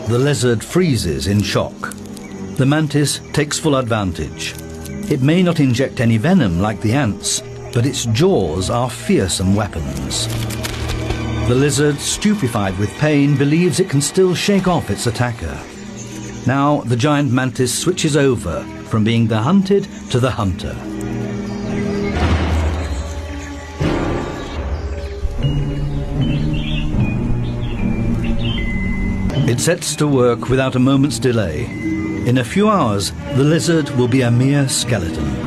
The lizard freezes in shock. The mantis takes full advantage. It may not inject any venom like the ants, but its jaws are fearsome weapons. The lizard, stupefied with pain, believes it can still shake off its attacker. Now the giant mantis switches over from being the hunted to the hunter. It sets to work without a moment's delay. In a few hours, the lizard will be a mere skeleton.